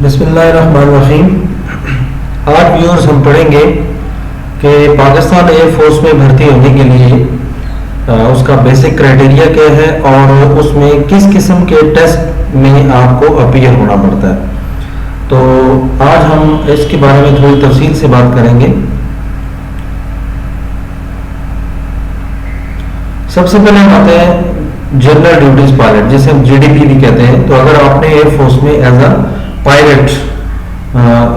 बिस्मिल्लाहिर्रहमानिर्रहीम। आज व्यूअर्स हम पढ़ेंगे कि पाकिस्तान एयरफोर्स में भर्ती होने के लिए उसका बेसिक क्राइटेरिया क्या है और उसमें किस किस्म के टेस्ट में आपको अपीयर होना पड़ता है। तो आज हम इसके बारे में थोड़ी तफसील से बात करेंगे। सबसे पहले हम आते हैं जनरल ड्यूटीज पायलट, जिसे हम जीडीपी भी कहते हैं। तो अगर आपने एयरफोर्स में एज अ पायलट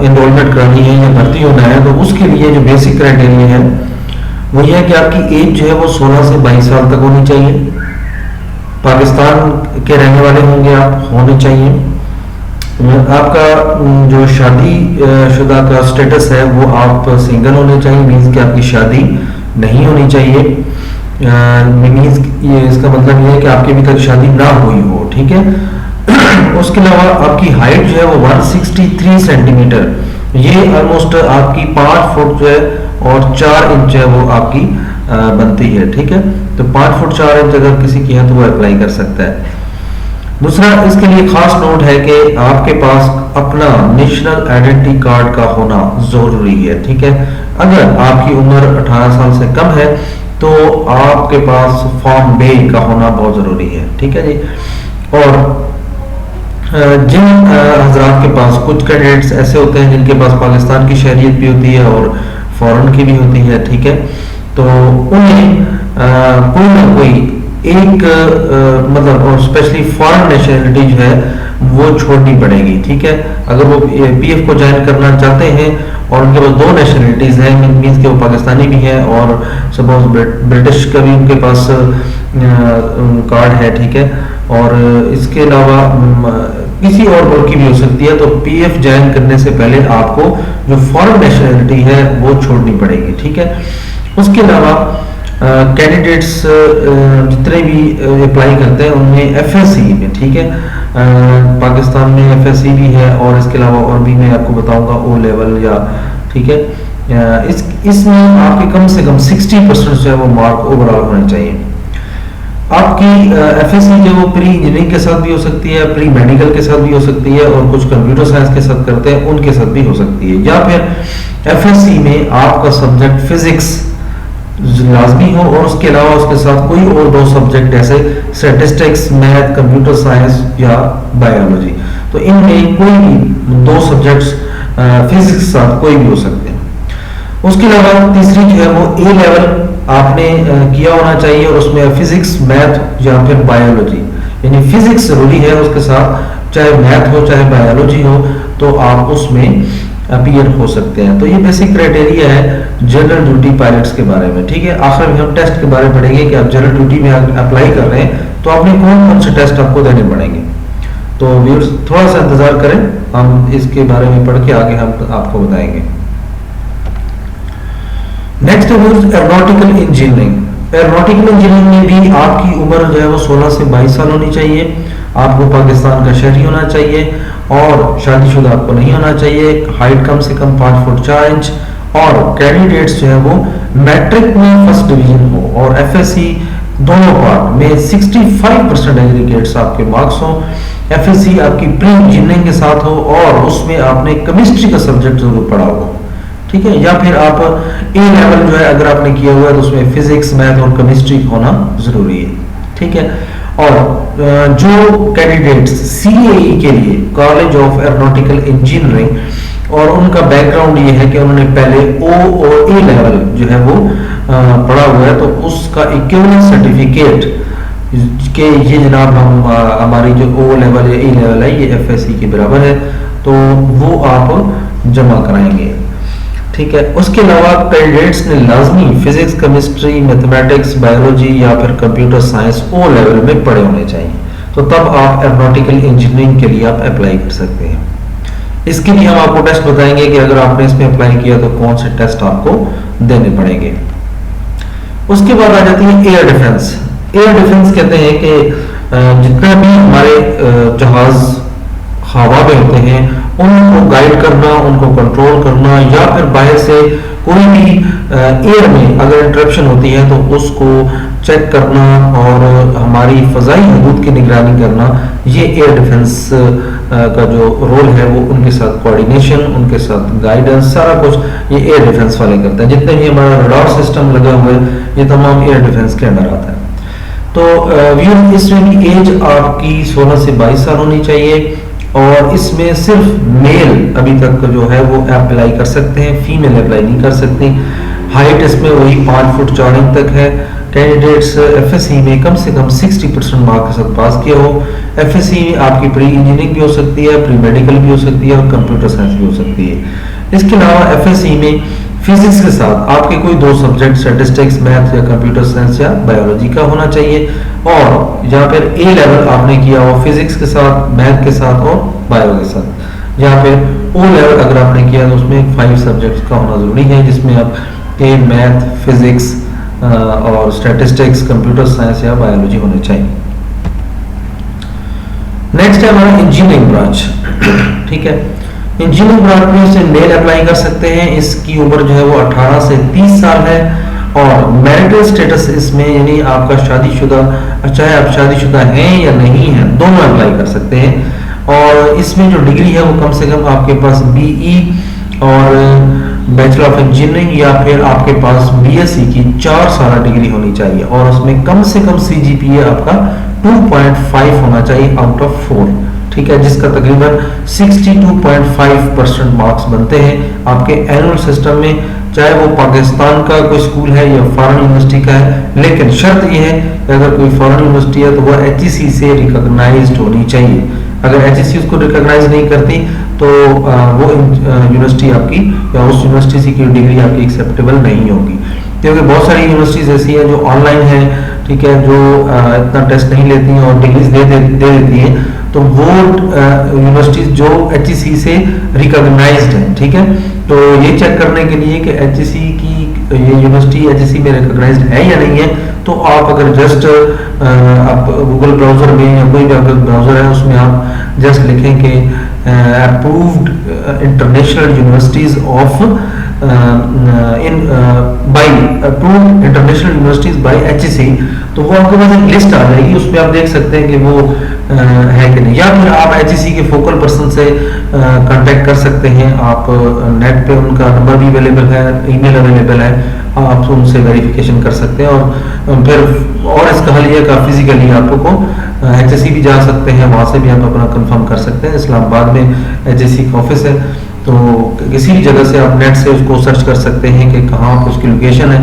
इनरोलमेंट करनी है या भर्ती होना है तो उसके लिए जो बेसिक क्राइटेरिया है वो ये है कि आपकी एज जो है वो 16 से 22 साल तक होनी चाहिए। पाकिस्तान के रहने वाले होंगे आप, होने चाहिए। आपका जो शादी शुदा का स्टेटस है वो आप सिंगल होने चाहिए, मीन्स कि आपकी शादी नहीं होनी चाहिए। मीन्स ये इसका मतलब ये है कि आपकी अभी तक शादी ना हुई हो, ठीक है। उसके अलावा आपकी हाइट जो है वो 163 सेंटीमीटर, ये ऑलमोस्ट आपकी 5 फुट जो है और 4 इंच है वो आपकी बनती है, ठीक है। तो 5 फुट 4 इंच अगर किसी की है तो वो अप्लाई कर सकता है। दूसरा इसके लिए खास नोट है कि आपके पास अपना नेशनल आइडेंटिटी कार्ड का होना जरूरी है, ठीक है। अगर आपकी उम्र 18 साल से कम है तो आपके पास फॉर्म बे का होना बहुत जरूरी है, ठीक है जी। और जिन हजरात के पास, कुछ कैंडिडेट्स ऐसे होते हैं जिनके पास पाकिस्तान की शहरियत भी होती है और फॉरेन की भी होती है, ठीक है। तो उन्हें कोई ना कोई एक मतलब, और स्पेशली फॉरेन नेशनलिटी जो है वो छोड़नी पड़ेगी, ठीक है। अगर वो पीएफ को ज्वाइन करना चाहते हैं और उनके पास 2 नेशनलिटीज हैं, मीन्स के वो पाकिस्तानी भी हैं और सपोज ब्रिटिश का भी उनके पास कार्ड है, ठीक है। और इसके अलावा किसी और मुल्क की भी हो सकती है। तो पीएफ ज्वाइन करने से पहले आपको जो फॉरेन नेशनलिटी है वो छोड़नी पड़ेगी, ठीक है। उसके अलावा कैंडिडेट्स जितने भी अप्लाई करते हैं उनमें एफएससी में, ठीक है, पाकिस्तान में एफएससी भी है और इसके अलावा और भी मैं आपको बताऊंगा ओ लेवल या, ठीक है। इसमें आपके कम से कम 60% जो है वो मार्क ओवरऑल होने चाहिए। आपकी एफएससी जो वो प्री इंजीनियरिंग के साथ भी हो सकती है, प्री मेडिकल के साथ भी हो सकती है और कुछ कंप्यूटर साइंस के साथ करते हैं उनके साथ भी हो सकती है। या फिर एफएससी में आपका सब्जेक्ट फिजिक्स लाजमी हो और उसके अलावा उसके साथ कोई और 2 सब्जेक्ट जैसे स्टैटिस्टिक्स, मैथ, कंप्यूटर साइंस या बायोलॉजी। तो इनमें कोई भी 2 सब्जेक्ट्स फिजिक्स के साथ कोई भी हो सकते हैं। उसके अलावा तीसरी जो है वो ए लेवल आपने किया होना चाहिए और उसमें फिजिक्स, मैथ या फिर बायोलॉजी, यानी फिजिक्स जरूरी है, उसके साथ चाहे मैथ हो चाहे बायोलॉजी हो तो आप उसमें अपीयर हो सकते हैं। तो ये बेसिक क्राइटेरिया है जनरल ड्यूटी पायलट्स के बारे में, ठीक है। आखिर में हम टेस्ट के बारे में पढ़ेंगे कि आप जनरल ड्यूटी में अप्लाई कर रहे हैं तो आपने कौन कौन से टेस्ट आपको देने पड़ेंगे। तो व्यूअर्स थोड़ा सा इंतजार करें, हम इसके बारे में पढ़ के आगे हम आपको बताएंगे। नेक्स्ट है एरोनॉटिकल इंजीनियरिंग। एरोनॉटिकल इंजीनियरिंग में भी आपकी उम्र जो है वो 16 से 22 साल होनी चाहिए। आपको पाकिस्तान का शहरी होना चाहिए और शादीशुदा आपको नहीं होना चाहिए। हाइट कम से कम 5 फुट 4 इंच और कैंडिडेट्स जो है वो मैट्रिक में फर्स्ट डिवीजन हो और एफएससी दोनों पार्ट में 65% एग्रीगेट्स आपके मार्क्स हो। एफएससी आपकी प्री इंजीनियरिंग के साथ हो और उसमें आपने केमिस्ट्री का सब्जेक्ट जरूर पढ़ा हो, ठीक है। या फिर आप ए लेवल जो है अगर आपने किया हुआ है तो उसमें फिजिक्स, मैथ और केमिस्ट्री होना जरूरी है, ठीक है। और जो कैंडिडेट्स सीएई के लिए, कॉलेज ऑफ एरोनॉटिकल इंजीनियरिंग, और उनका बैकग्राउंड ये है कि उन्होंने पहले ओ और ए लेवल जो है वो पढ़ा हुआ है तो उसका इक्विवेलेंट सर्टिफिकेट के ये जनाब हम हमारी जो ओ लेवल या ए लेवल है ये एफएससी के बराबर है तो वो आप जमा कराएंगे, ठीक है। उसके अलावा कैंडिडेट्स ने लाजमी फिजिक्स, केमिस्ट्री, मैथमेटिक्स, बायोलॉजी या फिर कंप्यूटर साइंस ओ लेवल में पढ़े होने चाहिए। तो तब आप एरोनॉटिकल इंजीनियरिंग के लिए आप अप्लाई कर सकते हैं। इसके लिए हम आपको टेस्ट बताएंगे कि अगर आपने इसमें अप्लाई किया तो कौन से टेस्ट आपको देने पड़ेंगे। उसके बाद आ जाती है एयर डिफेंस। एयर डिफेंस कहते हैं कि जितना भी हमारे जहाज हवा में होते हैं उनको गाइड करना, उनको कंट्रोल करना या फिर बाहर से कोई भी एयर में अगर इंटरप्शन होती है तो उसको चेक करना और हमारी फजाई हदूद की निगरानी करना, ये एयर डिफेंस का जो रोल है वो उनके साथ कोऑर्डिनेशन, उनके साथ गाइडेंस, सारा कुछ ये एयर डिफेंस वाले करते हैं। जितने भी हमारा रडार सिस्टम लगा हुआ है ये तमाम एयर डिफेंस के अंडर आता है। तो व्यूअर्स, इसमें भी एज आपकी 16 से 22 साल होनी चाहिए और इसमें सिर्फ मेल अभी तक जो है वो अप्लाई कर सकते हैं, फीमेल अप्लाई नहीं कर सकती। हाइट इसमें वही 5 फुट 4 इंच तक है। कैंडिडेट्स एफएससी में कम से कम 60% मार्क के साथ पास किया हो। एफएससी आपकी प्री इंजीनियरिंग भी हो सकती है, प्री मेडिकल भी हो सकती है और कंप्यूटर साइंस भी हो सकती है। इसके अलावा एफएससी में फिजिक्स के साथ आपके कोई 2 सब्जेक्ट स्टैटिस्टिक्स, मैथ या कंप्यूटर साइंस या बायोलॉजी का होना चाहिए। और या फिर ए लेवल आपने किया हो फिजिक्स के साथ, मैथ के साथ और बायो के साथ। या फिर ओ लेवल अगर आपने किया तो उसमें 5 सब्जेक्ट्स का होना जरूरी है, जिसमें आप ए, मैथ, फिजिक्स और स्टैटिस्टिक्स, कंप्यूटर साइंस या बायोलॉजी होने चाहिए। नेक्स्ट है हमारा इंजीनियरिंग ब्रांच। ठीक है, इंजीनियरिंग ब्रांच में से मेल अप्लाई कर सकते हैं। इसकी उम्र जो है वो 18 से 30 साल है और मैरिटल स्टेटस इसमें यानी आपका शादीशुदा, चाहे आप शादीशुदा हैं या नहीं हैं, दोनों अप्लाई कर सकते हैं। और इसमें जो डिग्री है वो कम से कम आपके पास बीई और बैचलर ऑफ इंजीनियरिंग या फिर आपके पास बीएससी की 4 साल डिग्री होनी चाहिए और उसमें कम से कम सीजीपीए आपका 2.5 होना चाहिए आउट ऑफ 4। ठीक है, जिसका तकरीबन 62.5% मार्क्स बनते हैं आपके एनुअल सिस्टम में, चाहे वो पाकिस्तान का कोई स्कूल है या फॉरेन यूनिवर्सिटी का है। लेकिन शर्त यह है कि अगर कोई फॉरेन यूनिवर्सिटी है तो वह एचईसी से रिकॉग्नाइज्ड होनी चाहिए। अगर एचईसी उसको रिकॉग्नाइज नहीं करती तो वो यूनिवर्सिटी आपकी या उस यूनिवर्सिटी की डिग्री आपकी एक्सेप्टेबल नहीं होगी। क्योंकि बहुत सारी यूनिवर्सिटीज ऐसी है जो ऑनलाइन है, ठीक है, जो इतना टेस्ट नहीं लेती हैं और डिग्रीज दे देती हैं, तो वो यूनिवर्सिटीज जो एचईसी से रिकॉग्नाइज्ड है। ठीक है, तो ये चेक करने के लिए कि एचईसी की ये यूनिवर्सिटी एचईसी में रिकॉग्नाइज्ड है या नहीं है, तो आप अगर जस्ट आप गूगल ब्राउजर में या कोई भी आपका ब्राउजर है उसमें आप जस्ट लिखें कि approved international universities of in by approved international universities by HEC, तो वो आपके पास एक लिस्ट आ जाएगी। उसमें आप देख सकते हैं कि वो है कि नहीं। या फिर आप एचईसी के फोकल पर्सन से कांटेक्ट कर सकते हैं। आप नेट पे उनका नंबर भी अवेलेबल है, ईमेल अवेलेबल है, आप उनसे वेरिफिकेशन कर सकते हैं। और फिर और इसका हल ये का फिजिकली आपको एचएससी भी जा सकते हैं, वहाँ से भी आप अपना कंफर्म कर सकते हैं। इस्लामाबाद में एचएससी का ऑफिस है, तो किसी भी जगह से आप नेट से उसको सर्च कर सकते हैं कि कहाँ पर उसकी लोकेशन है।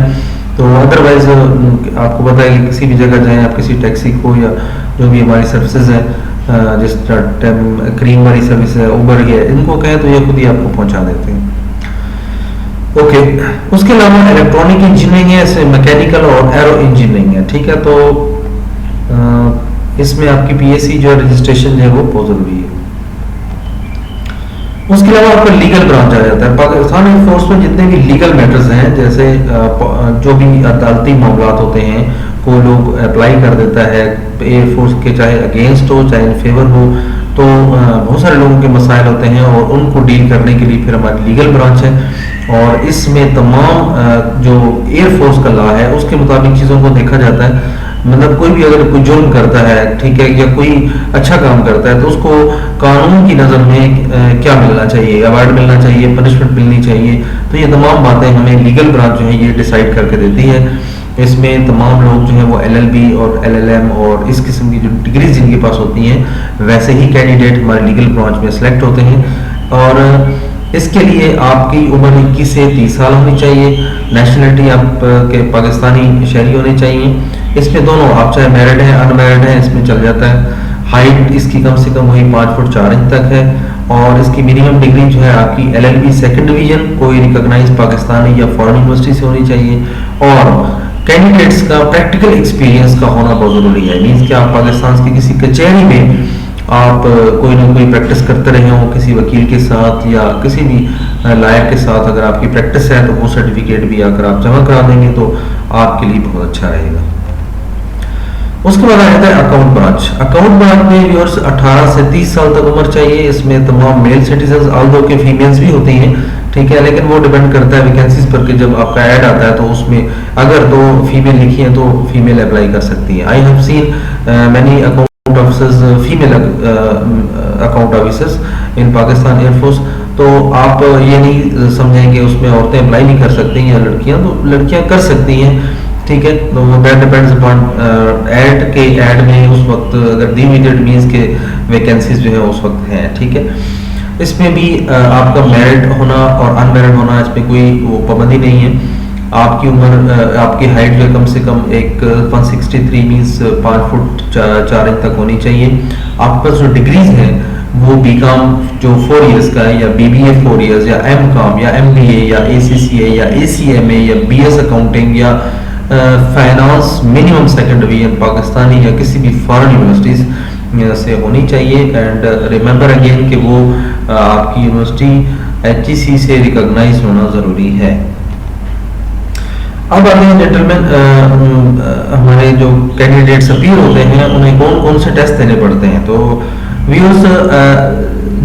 तो अदरवाइज आपको पता है कि किसी भी जगह जाएं आप, किसी टैक्सी को या जो भी हमारी सर्विसेज है, जिस टाइम क्रीम वाली सर्विस है, उबर है, इनको कहें तो ये खुद ही आपको पहुंचा देते हैं। ओके, उसके अलावा इलेक्ट्रॉनिक इंजीनियरिंग है, इसमें मैकेनिकल और एरो इंजीनियरिंग है। ठीक है, तो इसमें आपकी पीएससी जो रजिस्ट्रेशन है वो बहुत जरूरी है। उसके अलावा आपका लीगल ब्रांच आ जाता है। पाकिस्तान एयरफोर्स में जितने भी लीगल मैटर्स हैं, जैसे जो भी अदालती मामला होते हैं, कोई लोग अप्लाई कर देता है एयरफोर्स के, चाहे अगेंस्ट हो चाहे इन फेवर हो, तो बहुत सारे लोगों के मसाइल होते हैं और उनको डील करने के लिए फिर हमारी लीगल ब्रांच है। और इसमें तमाम जो एयरफोर्स का लॉ है उसके मुताबिक चीज़ों को देखा जाता है। मतलब कोई भी अगर कोई जुर्म करता है, ठीक है, या कोई अच्छा काम करता है, तो उसको कानून की नज़र में क्या मिलना चाहिए, अवार्ड मिलना चाहिए, पनिशमेंट मिलनी चाहिए। तो ये तमाम बातें हमें लीगल ब्रांच जो है ये डिसाइड करके देती है। इसमें तमाम लोग जो है वो LLB और LLM और इस किस्म की जो डिग्रीज जिनके पास होती हैं, वैसे ही कैंडिडेट हमारे लीगल ब्रांच में सेलेक्ट होते हैं। और इसके लिए आपकी उम्र 21 से 30 साल होनी चाहिए। नेशनलिटी आप के पाकिस्तानी शहरी होने चाहिए। इसमें दोनों, आप चाहे मैरिड हैं अनमैरिड हैं, इसमें चल जाता है। हाइट इसकी कम से कम वही 5 फुट 4 इंच तक है। और इसकी मिनिमम डिग्री जो है आपकी LLB सेकंड डिवीजन कोई रिकॉग्नाइज पाकिस्तानी या फॉरेन यूनिवर्सिटी से होनी चाहिए। और कैंडिडेट्स का प्रैक्टिकल एक्सपीरियंस का होना बहुत जरूरी है। मीन्स कि आप पाकिस्तान की किसी कचहरी में आप कोई ना कोई प्रैक्टिस करते रहे हो, किसी वकील के साथ या किसी भी लायक के साथ अगर आपकी प्रैक्टिस है तो वो सर्टिफिकेट भी अगर आप जमा करा देंगे तो आपके लिए बहुत अच्छा रहेगा। उसके बाद आ जाता है अकाउंट ब्रांच। अकाउंट ब्रांच में व्यूअर्स 18 से 30 साल तक उम्र चाहिए। इसमें तमाम मेल सिटीजन, ऑल्दो के फीमेल्स भी होती हैं, ठीक है, लेकिन वो डिपेंड करता है वैकेंसीज पर कि जब आपका ऐड आता है तो उसमें अगर 2 फीमेल लिखी है तो फीमेल अप्लाई कर सकती है। I have seen many account account officers, female account officers in Pakistan air force. तो आप ये नहीं समझें कि उसमें औरतें अप्लाई नहीं कर सकती या लड़कियां, तो लड़कियां कर सकती हैं, ठीक है। तो दैट डिपेंड्स अपॉन ऐड में उस वक्त अगर दी हुई डेट मीन्स के वैकेंसीज जो है उस वक्त हैं, ठीक है। इसमें भी आपका मैरिड होना और अनमैरिड होना, इसमें कोई वो पाबंदी नहीं है। आपकी उम्र, आपकी हाइट जो है कम से कम एक 163 मीन्स 5 फुट 4 इंच तक होनी चाहिए। आपके पास जो डिग्रीज हैं वो बीकॉम जो 4 इयर्स का है, या बीबीए 4 इयर्स, या एमकॉम या एमबीए या एसीसीए या एसीएमए या बीएस अकाउंटिंग या finance minimum second division Pakistani या किसी भी फॉरेन यूनिवर्सिटीज से होनी चाहिए। एंड रिमेंबर अगेन कि वो आपकी यूनिवर्सिटी एचईसी से रिकॉग्नाइज होना ज़रूरी है। अब आते हैं जेंटलमैन, हमारे जो कैंडिडेट्स अपीयर होते हैं उन्हें कौन कौन से टेस्ट देने पड़ते हैं। तो व्यूअर्स,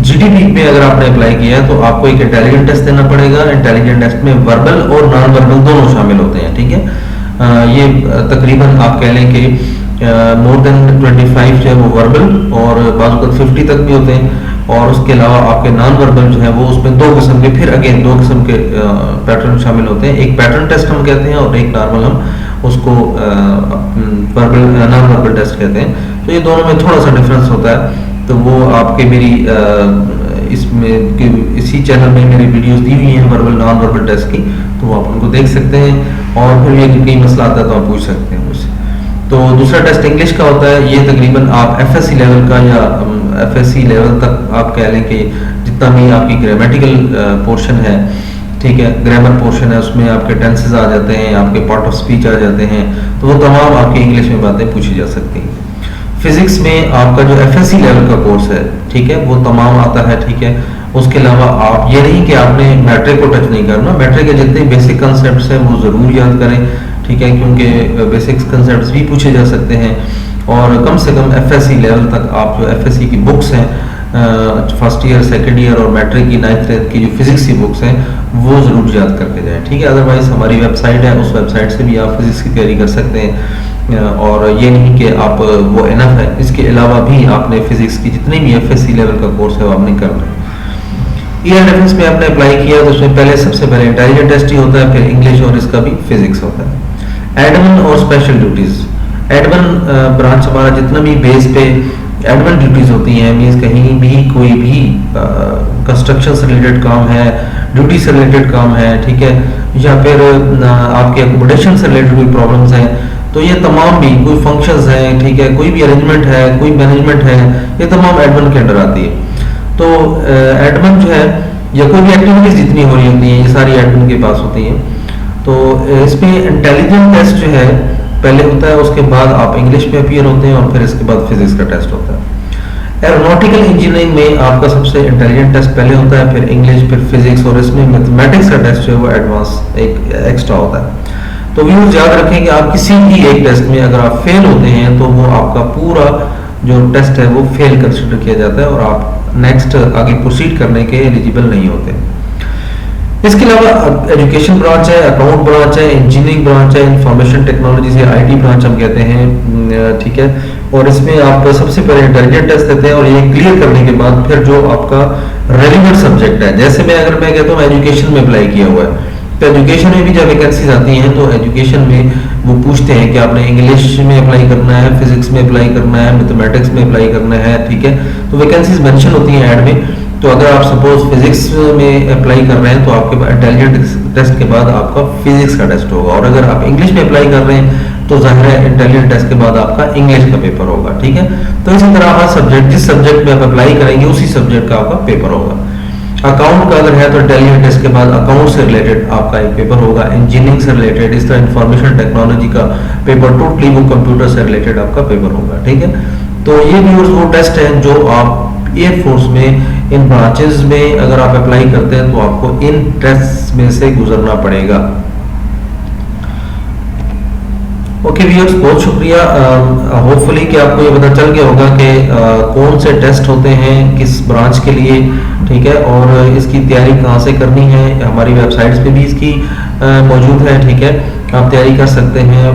जीडीपी में अगर आपने अप्लाई किया है तो आपको एक इंटेलिजेंट टेस्ट देना पड़ेगा। इंटेलिजेंट टेस्ट में वर्बल और नॉन वर्बल दोनों शामिल होते हैं, ठीक है। ये तकरीबन आप कह लें कि मोर देन 25 जो है वो वर्बल और बाज़ 50 तक भी होते हैं। और उसके अलावा आपके नॉन वर्बल जो है वो उसमें 2 किस्म के, फिर अगेन 2 किस्म के पैटर्न शामिल होते हैं। एक पैटर्न टेस्ट हम कहते हैं और एक नॉर्मल हम उसको वर्बल नॉन वर्बल टेस्ट कहते हैं। तो ये दोनों में थोड़ा सा डिफरेंस होता है। तो वो आपके मेरी इसमें इसी चैनल में मेरी वीडियोस दी हुई हैं वर्बल नॉन वर्बल टेस्ट की, तो आप उनको देख सकते हैं। और फिर ये कोई मसला आता है तो आप पूछ सकते हैं मुझसे। तो दूसरा टेस्ट इंग्लिश का होता है। ये तकरीबन आप एफएससी लेवल का या एफएससी लेवल तक आप कह लें कि जितना भी आपकी ग्रामेटिकल पोर्शन है, ठीक है, ग्रामर पोर्शन है, उसमें आपके टेंसेस आ जाते हैं, आपके पार्ट ऑफ स्पीच आ जाते हैं, तो वो तमाम आपकी इंग्लिश में बातें पूछी जा सकती हैं। फिजिक्स में आपका जो एफएससी लेवल का कोर्स है, ठीक है, वो तमाम आता है, ठीक है। उसके अलावा आप ये नहीं कि आपने मैट्रिक को टच नहीं करना, मैट्रिक के जितने बेसिक कंसेप्ट्स हैं वो ज़रूर याद करें, ठीक है, क्योंकि बेसिक कंसेप्ट्स भी पूछे जा सकते हैं। और कम से कम एफएससी लेवल तक आप जो एफएससी की बुक्स हैं, फर्स्ट ईयर, सेकंड ईयर और मैट्रिक की 9th की जो फिजिक्स की बुक्स हैं वो ज़रूर याद करके जाएं, ठीक है। अदरवाइज हमारी वेबसाइट है, उस वेबसाइट से भी आप फिजिक्स की तैयारी कर सकते हैं। और ये नहीं कि आप वो इनफ है, इसके अलावा भी आपने फिजिक्स की जितने भी एफएससी लेवल का कोर्स है वो आपने करना है। ईयर डिफेंस में आपने अप्लाई किया तो उसमें पहले सबसे पहले इंटेलिजेंट टेस्ट ही होता है, फिर इंग्लिश और इसका भी फिजिक्स होता है। एडमिन और स्पेशल ड्यूटीज, एडमिन ब्रांच हमारा जितना भी बेस पे एडमिन ड्यूटीज होती हैं, मीन्स कहीं भी कोई भी कंस्ट्रक्शन से रिलेटेड काम है, ड्यूटी से रिलेटेड काम है, ठीक है, या फिर आपके अकोमोडेशन से रिलेटेड कोई प्रॉब्लम्स हैं, तो ये तमाम भी कोई फंक्शंस हैं, ठीक है, कोई भी अरेंजमेंट है, कोई मैनेजमेंट है, ये तमाम एडमिन के अंडर आती है। तो एडमिन जो है या कोई भी एक्टिविटीज जितनी हो रही होती हैं ये सारी एडमिन के पास होती हैं। तो इसमें इंटेलिजेंट टेस्ट जो है पहले होता है, उसके बाद आप इंग्लिश में अपीयर होते हैं और फिर इसके बाद फिजिक्स का टेस्ट होता है। एरोनॉटिकल इंजीनियरिंग में आपका सबसे इंटेलिजेंट टेस्ट पहले होता है, फिर इंग्लिश, फिर फिजिक्स, और इसमें मैथमेटिक्स का टेस्ट जो है वो एडवांस एक एक्स्ट्रा होता है। तो व्यूअर्स याद रखें कि आप किसी भी एक टेस्ट में अगर आप फेल होते हैं तो वो आपका पूरा जो टेस्ट है वो फेल कंसिडर किया जाता है और आप नेक्स्ट आगे प्रोसीड करने के एलिजिबल नहीं होते। इसके अलावा एजुकेशन ब्रांच है, अकाउंट ब्रांच है, इंजीनियरिंग ब्रांच है, इंफॉर्मेशन टेक्नोलॉजी से आईटी ब्रांच हम कहते हैं, ठीक है। और इसमें आप सबसे पहले इंटेलिजेंट टेस्ट देते हैं और ये क्लियर करने के बाद फिर जो आपका रेलिवेंट सब्जेक्ट है, जैसे अगर मैं कहता हूँ एजुकेशन में अप्लाई किया हुआ है, तो एजुकेशन में भी जब वैकेंसीज आती हैं तो एजुकेशन में वो पूछते हैं कि आपने इंग्लिश में अप्लाई करना है, फिजिक्स में अप्लाई करना है, मैथमेटिक्स में अप्लाई करना है, ठीक है। तो वैकेंसीज मेंशन होती हैं ऐड में। तो अगर आप सपोज फिजिक्स में अप्लाई कर रहे हैं तो आपके पास इंटेलिजेंट टेस्ट के बाद आपका फिजिक्स का टेस्ट होगा, और अगर आप इंग्लिश में अप्लाई कर रहे हैं तो जाहिर है इंटेलिजेंट टेस्ट के बाद आपका इंग्लिश का पेपर होगा, ठीक है। तो इसी तरह हर सब्जेक्ट, जिस सब्जेक्ट में आप अप्लाई करेंगे उसी सब्जेक्ट का आपका पेपर होगा। अकाउंट का अगर है तो इंटेलिजेंट टेस्ट के बाद अकाउंट से रिलेटेड आपका एक पेपर होगा, इंजीनियरिंग से रिलेटेड, इस तरह इंफॉर्मेशन टेक्नोलॉजी का पेपर, टोटली वो कंप्यूटर से रिलेटेड आपका पेपर होगा, ठीक है। तो ये भी वो टेस्ट है जो आप एयरफोर्स में इन ब्रांचेस में अगर आप अप्लाई करते हैं तो आपको इन टेस्ट में से गुजरना पड़ेगा। ओके व्यूअर्स, बहुत शुक्रिया। होपफुली कि आपको ये पता चल गया होगा कि कौन से टेस्ट होते हैं किस ब्रांच के लिए, ठीक है, और इसकी तैयारी कहाँ से करनी है। हमारी वेबसाइट्स पे भी इसकी मौजूद है, ठीक है, आप तैयारी कर सकते हैं,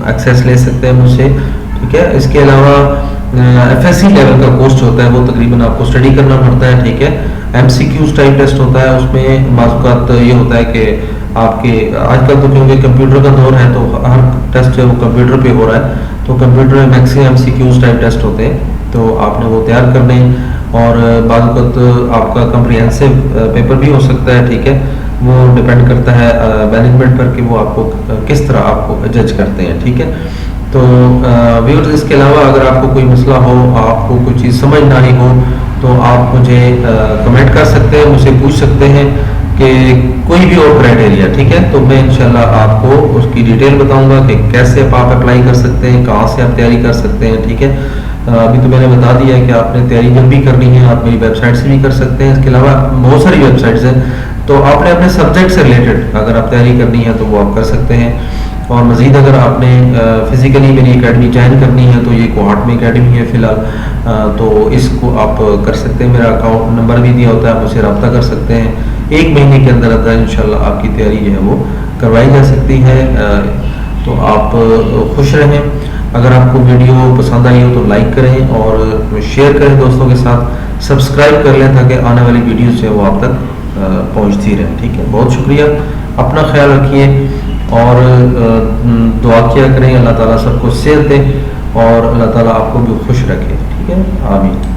एक्सेस ले सकते हैं मुझसे। ठीक है। इसके अलावा FSC लेवल का कोर्स होता है वो तकरीबन आपको स्टडी करना पड़ता है, ठीक है। MCQs टाइप टेस्ट होता है, उसमें बात ये होता है कि आपके आजकल तो क्योंकि कंप्यूटर का दौर है तो हर टेस्ट है वो कंप्यूटर पे हो रहा है, तो कंप्यूटर में मैक्सिमम MCQs टाइप टेस्ट होते हैं, तो आपने वो तैयार करने। और बाद वक्त आपका कम्प्रिहेंसिव पेपर भी हो सकता है, ठीक है। वो डिपेंड करता है मैनेजमेंट पर कि वो आपको किस तरह आपको जज करते हैं, ठीक है। तो व्यूअर्स, इसके अलावा अगर आपको कोई मसला हो, आपको कोई चीज़ समझ ना आई हो, तो आप मुझे कमेंट कर सकते हैं, मुझसे पूछ सकते हैं कि कोई भी और क्राइटेरिया, ठीक है। तो मैं इंशाल्लाह आपको उसकी डिटेल बताऊंगा कि कैसे आप अप्लाई कर सकते हैं, कहाँ से आप तैयारी कर सकते हैं, ठीक है। अभी तो मैंने बता दिया है कि आपने तैयारी जब भी करनी है आप मेरी वेबसाइट से भी कर सकते हैं। इसके अलावा बहुत सारी वेबसाइट्स हैं, तो आपने अपने सब्जेक्ट से रिलेटेड अगर आप तैयारी करनी है तो वो आप कर सकते हैं। और मज़ीद अगर आपने फिज़िकली मेरी एकेडमी ज्वाइन करनी है तो ये कोहाट में एकेडमी है फ़िलहाल, तो इसको आप कर सकते हैं। मेरा अकाउंट नंबर भी दिया होता है, आप मुझसे रब्ता कर सकते हैं। 1 महीने के अंदर अंदर इंशाल्लाह आपकी तैयारी जो है वो करवाई जा सकती है। तो आप खुश रहें। अगर आपको वीडियो पसंद आई हो तो लाइक करें और शेयर करें दोस्तों के साथ, सब्सक्राइब कर लें ताकि आने वाली वीडियोज़ जो है वो आप तक पहुँचती रहे, ठीक है। बहुत शुक्रिया, अपना ख्याल रखिए और दुआ किया करें, अल्लाह ताला सबको सेहत दे और अल्लाह ताला आपको भी खुश रखे, ठीक है। आमीन।